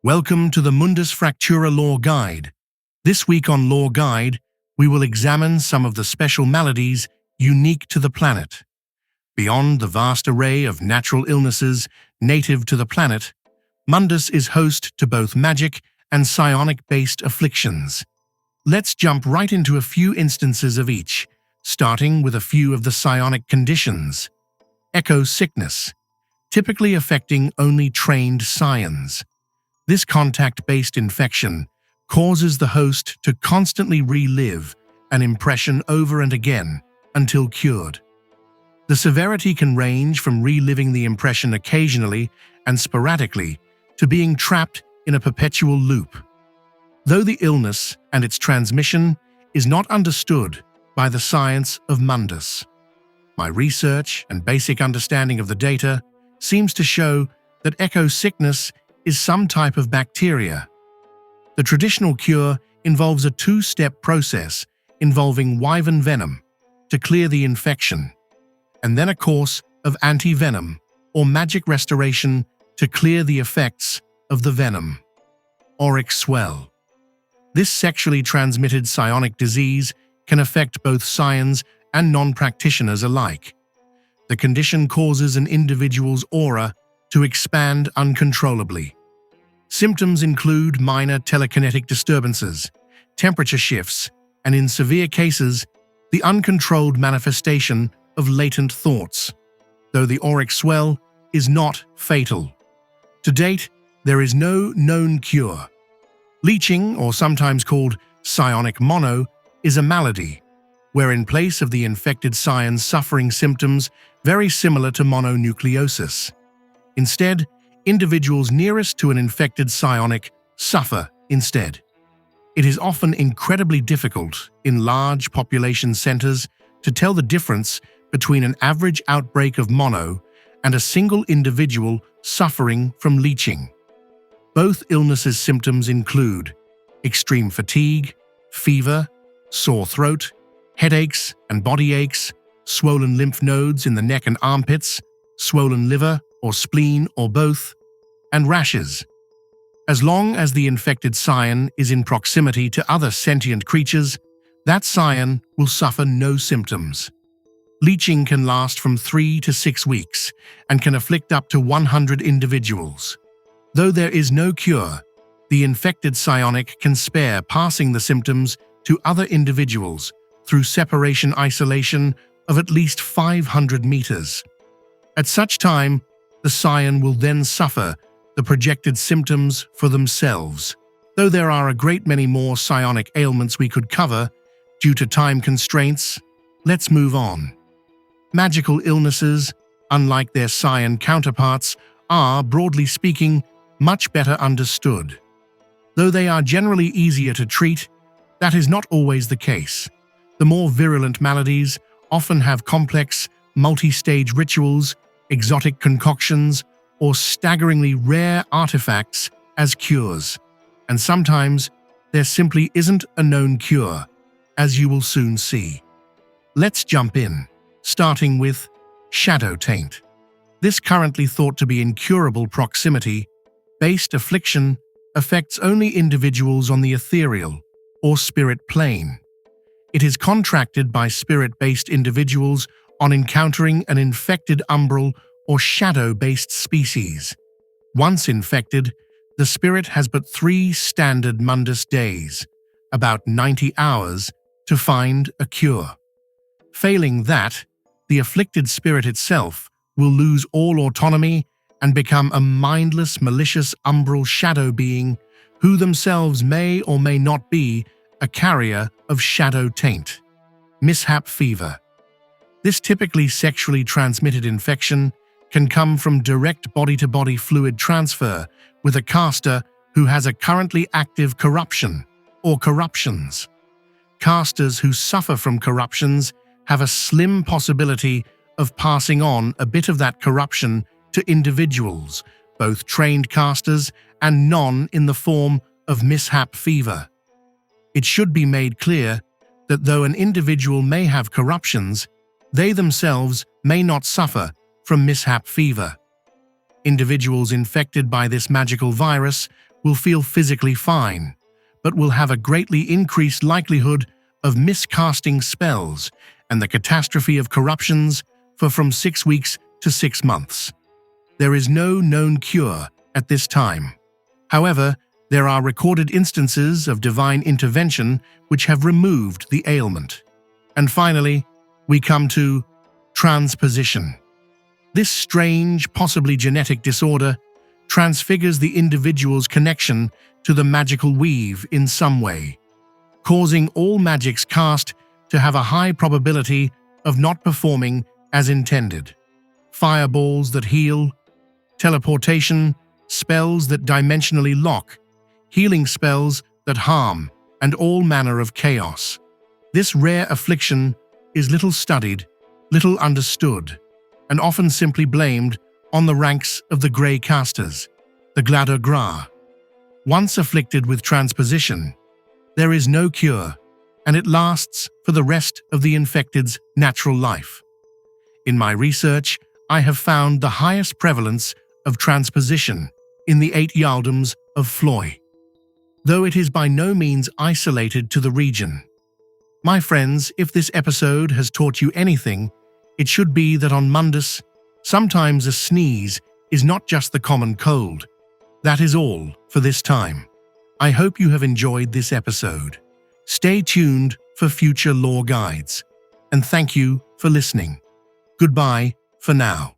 Welcome to the Mundus Fractura Law Guide. This week on Law Guide, we will examine some of the special maladies unique to the planet. Beyond the vast array of natural illnesses native to the planet, Mundus is host to both magic and psionic-based afflictions. Let's jump right into a few instances of each, starting with a few of the psionic conditions. Echo sickness, typically affecting only trained psions. This contact-based infection causes the host to constantly relive an impression over and again until cured. The severity can range from reliving the impression occasionally and sporadically to being trapped in a perpetual loop. Though the illness and its transmission is not understood by the science of Mundus, my research and basic understanding of the data seems to show that echo sickness is some type of bacteria. The traditional cure involves a two-step process involving wyvern venom to clear the infection, and then a course of anti-venom or magic restoration to clear the effects of the venom. Auric swell. This sexually transmitted psionic disease can affect both psions and non-practitioners alike. The condition causes an individual's aura to expand uncontrollably. Symptoms include minor telekinetic disturbances, temperature shifts, and in severe cases, the uncontrolled manifestation of latent thoughts, though the auric swell is not fatal. To date, there is no known cure. Leeching, or sometimes called psionic mono, is a malady, where in place of the infected psions suffering symptoms very similar to mononucleosis. Instead, individuals nearest to an infected psionic suffer instead. It is often incredibly difficult in large population centers to tell the difference between an average outbreak of mono and a single individual suffering from leeching. Both illnesses' symptoms include extreme fatigue, fever, sore throat, headaches and body aches, swollen lymph nodes in the neck and armpits, swollen liver or spleen or both, and rashes. As long as the infected psion is in proximity to other sentient creatures, that psion will suffer no symptoms. Leeching can last from 3 to 6 weeks and can afflict up to 100 individuals. Though there is no cure, the infected psionic can spare passing the symptoms to other individuals through separation isolation of at least 500 meters. At such time, the psion will then suffer the projected symptoms for themselves. Though there are a great many more psionic ailments we could cover, due to time constraints, let's move on. Magical illnesses, unlike their psion counterparts, are, broadly speaking, much better understood. Though they are generally easier to treat, that is not always the case. The more virulent maladies often have complex, multi-stage rituals, exotic concoctions, or staggeringly rare artifacts as cures. And sometimes, there simply isn't a known cure, as you will soon see. Let's jump in, starting with shadow taint. This currently thought to be incurable proximity-based affliction affects only individuals on the ethereal or spirit plane. It is contracted by spirit-based individuals on encountering an infected umbral or shadow-based species. Once infected, the spirit has but 3 standard Mundus days, about 90 hours, to find a cure. Failing that, the afflicted spirit itself will lose all autonomy and become a mindless, malicious umbral shadow being who themselves may or may not be a carrier of shadow taint. Mishap fever. This typically sexually transmitted infection can come from direct body-to-body fluid transfer with a caster who has a currently active corruption or corruptions. Casters who suffer from corruptions have a slim possibility of passing on a bit of that corruption to individuals, both trained casters and none, in the form of mishap fever. It should be made clear that though an individual may have corruptions, they themselves may not suffer from mishap fever. Individuals infected by this magical virus will feel physically fine, but will have a greatly increased likelihood of miscasting spells and the catastrophe of corruptions for from 6 weeks to 6 months. There is no known cure at this time. However, there are recorded instances of divine intervention which have removed the ailment. And finally, we come to transposition. This strange, possibly genetic disorder transfigures the individual's connection to the magical weave in some way, causing all magics cast to have a high probability of not performing as intended. Fireballs that heal, teleportation, spells that dimensionally lock, healing spells that harm, and all manner of chaos. This rare affliction is little studied, little understood, and often simply blamed on the ranks of the grey casters, the Gladder Gra. Once afflicted with transposition, there is no cure, and it lasts for the rest of the infected's natural life. In my research, I have found the highest prevalence of transposition in the 8 Yaldoms of Floy, though it is by no means isolated to the region. My friends, if this episode has taught you anything, it should be that on Mundus, sometimes a sneeze is not just the common cold. That is all for this time. I hope you have enjoyed this episode. Stay tuned for future lore guides, and thank you for listening. Goodbye for now.